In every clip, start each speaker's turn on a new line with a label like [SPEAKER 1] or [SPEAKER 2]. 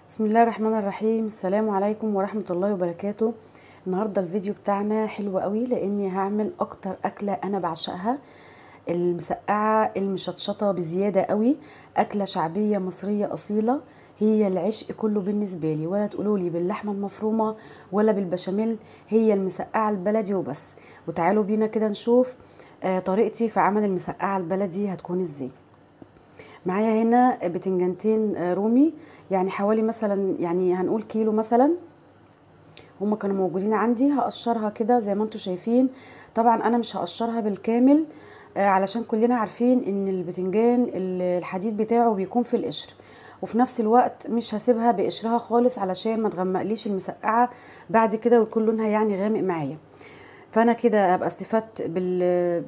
[SPEAKER 1] بسم الله الرحمن الرحيم. السلام عليكم ورحمة الله وبركاته. النهاردة الفيديو بتاعنا حلو قوي لاني هعمل اكتر اكلة انا بعشقها، المسقعة المشطشطة بزيادة قوي. اكلة شعبية مصرية اصيلة، هي العشق كله بالنسبة لي، ولا تقولولي باللحمة المفرومة ولا بالبشاميل، هي المسقعة البلدي وبس. وتعالوا بينا كده نشوف طريقتي في عمل المسقعة البلدي هتكون ازاي. معايا هنا بتنجانتين رومي، يعني حوالي مثلا يعني هنقول كيلو مثلا. هما كانوا موجودين عندي، هقشرها كده زي ما انتوا شايفين. طبعا انا مش هقشرها بالكامل علشان كلنا عارفين ان البتنجان الحديد بتاعه بيكون في القشر، وفي نفس الوقت مش هسيبها بقشرها خالص علشان ما تغمقليش المسقعه بعد كده ويكون لونها يعني غامق معايا. فانا كده ابقى استفدت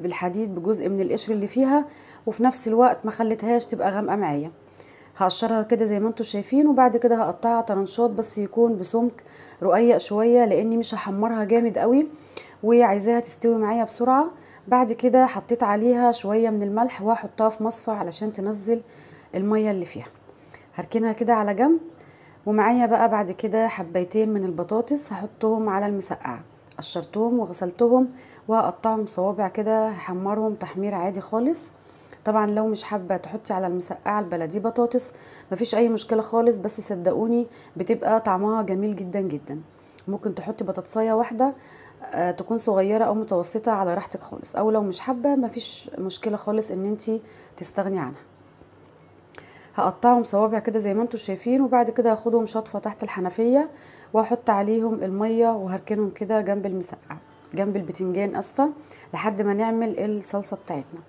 [SPEAKER 1] بالحديد بجزء من القشر اللي فيها، وفي نفس الوقت ما خليتهاش تبقى غامقه معايا. هقشرها كده زي ما انتوا شايفين، وبعد كده هقطعها طرنشات بس يكون بسمك رقيق شويه لاني مش هحمرها جامد قوي وعايزاها تستوي معايا بسرعه. بعد كده حطيت عليها شويه من الملح وهحطها في مصفى علشان تنزل الميه اللي فيها. هركنها كده على جنب. ومعايا بقى بعد كده حبيتين من البطاطس هحطهم على المسقعه، قشرتهم وغسلتهم وهقطعهم صوابع كده، هحمرهم تحمير عادي خالص. طبعا لو مش حابه تحطي على المسقعه البلدي بطاطس مفيش اي مشكله خالص، بس صدقوني بتبقى طعمها جميل جدا جدا. ممكن تحطي بطاطسايه واحده تكون صغيره او متوسطه على راحتك خالص، او لو مش حابه مفيش مشكله خالص ان انتي تستغني عنها. هقطعهم صوابع كده زي ما انتوا شايفين، وبعد كده هاخدهم شطفه تحت الحنفيه واحط عليهم الميه وهركنهم كده جنب المسقعه، جنب البتنجان اسفه، لحد ما نعمل الصلصه بتاعتنا.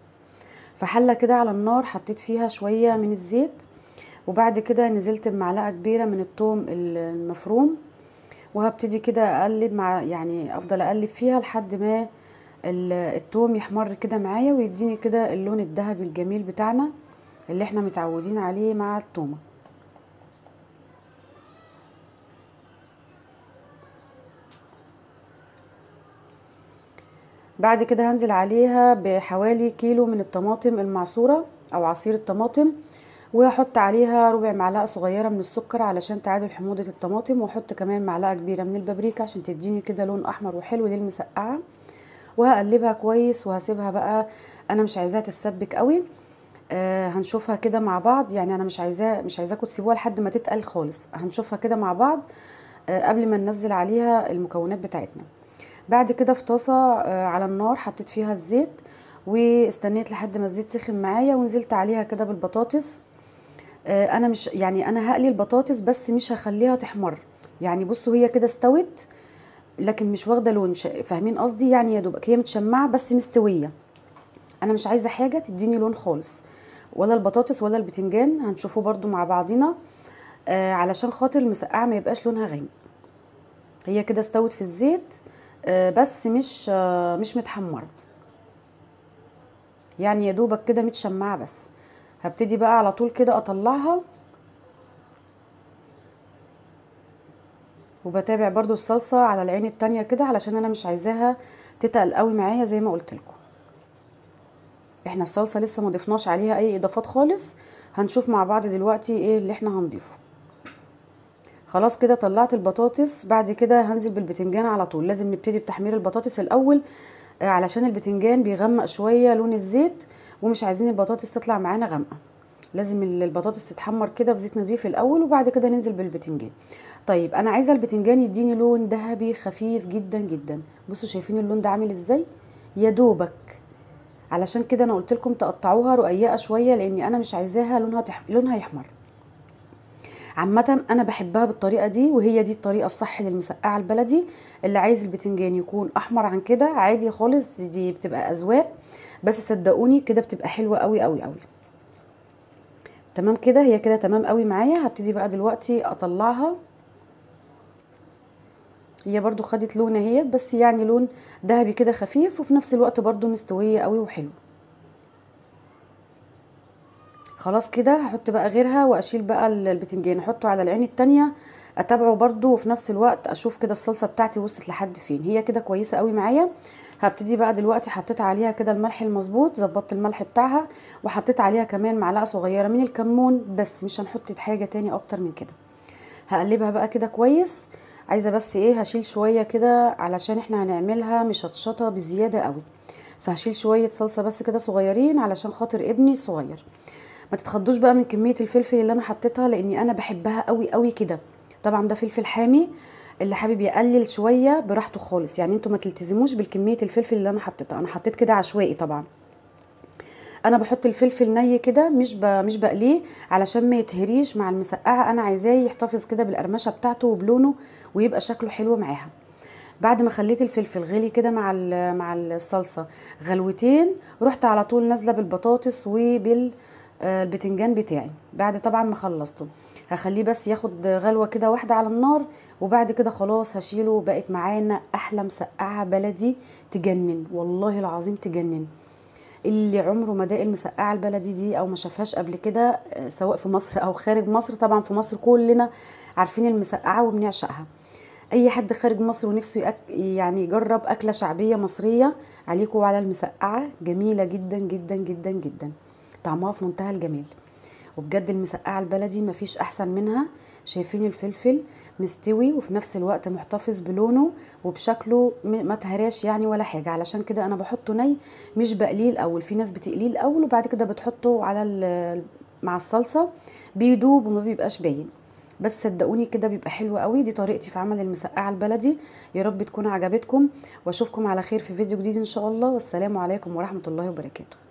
[SPEAKER 1] فحله كده على النار حطيت فيها شويه من الزيت، وبعد كده نزلت بمعلقه كبيره من الثوم المفروم، وهبتدي كده اقلب مع يعني افضل اقلب فيها لحد ما الثوم يحمر كده معايا ويديني كده اللون الذهبي الجميل بتاعنا اللي احنا متعودين عليه مع التومه. بعد كده هنزل عليها بحوالي كيلو من الطماطم المعصوره او عصير الطماطم، وهحط عليها ربع معلقه صغيره من السكر علشان تعادل حموضه الطماطم، واحط كمان معلقه كبيره من البابريكا عشان تديني كده لون احمر وحلو للمسقعه. وهقلبها كويس وهسيبها بقى، انا مش عايزاها تتسبك قوي. هنشوفها كده مع بعض، يعني انا مش عايزاكم تسيبوها لحد ما تتقل خالص، هنشوفها كده مع بعض قبل ما ننزل عليها المكونات بتاعتنا. بعد كده في طاسه على النار حطيت فيها الزيت، واستنيت لحد ما الزيت سخن معايا ونزلت عليها كده بالبطاطس. انا مش يعني انا هقلي البطاطس بس مش هخليها تحمر، يعني بصوا هي كده استوت لكن مش واخده لون، فاهمين قصدي؟ يعني يا دوبك هي متشمعه بس مستويه. انا مش عايزه حاجه تديني لون خالص، ولا البطاطس ولا البتنجان، هنشوفه برضو مع بعضنا علشان خاطر المسقعه ما يبقاش لونها غامق. هي كده استوت في الزيت بس مش متحمره، يعني يا دوبك كده متشمعه بس. هبتدي بقى على طول كده اطلعها، وبتابع برضو الصلصه على العين التانية كده علشان انا مش عايزاها تتقل قوي معايا زي ما قلت لكم. احنا الصلصه لسه ما ضفناش عليها اي اضافات خالص، هنشوف مع بعض دلوقتي ايه اللي احنا هنضيفه. خلاص كده طلعت البطاطس، بعد كده هنزل بالبتنجان على طول. لازم نبتدي بتحمير البطاطس الاول علشان البتنجان بيغمق شويه لون الزيت، ومش عايزين البطاطس تطلع معانا غامقه. لازم البطاطس تتحمر كده في زيت نضيف الاول وبعد كده ننزل بالبتنجان. طيب انا عايزه البتنجان يديني لون ذهبي خفيف جدا جدا. بصوا شايفين اللون ده عامل ازاي؟ يا دوبك. علشان كده انا قلت لكم تقطعوها رقيقه شويه لاني انا مش عايزاها لونها يحمر. عامه انا بحبها بالطريقه دي، وهي دي الطريقه الصح للمسقعه البلدي. اللي عايز البتنجان يكون احمر عن كده عادي خالص، دي بتبقى اذواق، بس صدقوني كده بتبقى حلوه قوي قوي قوي. تمام كده، هي كده تمام قوي معايا. هبتدي بقى دلوقتي اطلعها. هي برضو خدت لون اهي، بس يعني لون ذهبي كده خفيف، وفي نفس الوقت برضو مستويه قوي وحلو. خلاص كده هحط بقى غيرها واشيل بقى البتنجان احطه على العين التانية، اتابعه برضو وفي نفس الوقت اشوف كده الصلصه بتاعتي وصلت لحد فين. هي كده كويسه قوي معايا. هبتدي بقى دلوقتي حطيت عليها كده الملح المظبوط، ظبطت الملح بتاعها، وحطيت عليها كمان معلقه صغيره من الكمون، بس مش هنحط حاجه تاني اكتر من كده. هقلبها بقى كده كويس. عايزه بس ايه، هشيل شويه كده علشان احنا هنعملها مشطشطه بزياده قوي، فهشيل شويه صلصه بس كده صغيرين علشان خاطر ابني الصغير. ما تتخضوش بقى من كميه الفلفل اللي انا حطيتها، لاني انا بحبها قوي قوي كده. طبعا ده فلفل حامي، اللي حابب يقلل شويه براحته خالص، يعني انتوا ما تلتزموش بالكميه الفلفل اللي انا حطيتها. انا حطيت كده عشوائي طبعا. انا بحط الفلفل ني كده، مش بقليه علشان ما يتهريش مع المسقعه، انا عايزاه يحتفظ كده بالقرمشه بتاعته وبلونه ويبقى شكله حلو معاها. بعد ما خليت الفلفل غلي كده مع الصلصه غلوتين، رحت على طول نازله بالبطاطس البتنجان بتاعي. بعد طبعا ما خلصته هخليه بس ياخد غلوه كده واحده على النار، وبعد كده خلاص هشيله. بقت معانا احلى مسقعه بلدي تجنن، والله العظيم تجنن. اللي عمره ما داق المسقعه البلدي دي او ما شافهاش قبل كده، سواء في مصر او خارج مصر، طبعا في مصر كلنا عارفين المسقعه وبنعشقها. اي حد خارج مصر ونفسه يعني يجرب اكله شعبيه مصريه، عليكم وعلى المسقعه. جميله جدا جدا جدا جدا، طعمها في منتهى الجمال. وبجد المسقعه البلدي مفيش احسن منها. شايفين الفلفل مستوي وفي نفس الوقت محتفظ بلونه وبشكله، ما تهراش يعني ولا حاجه. علشان كده انا بحطه ني، مش بقليه الاول. في ناس بتقليه الاول وبعد كده بتحطه مع الصلصه، بيدوب وما بيبقاش باين. بس صدقوني كده بيبقى حلو قوي. دي طريقتي في عمل المسقعه البلدي. يا رب تكون عجبتكم، واشوفكم على خير في فيديو جديد ان شاء الله. والسلام عليكم ورحمه الله وبركاته.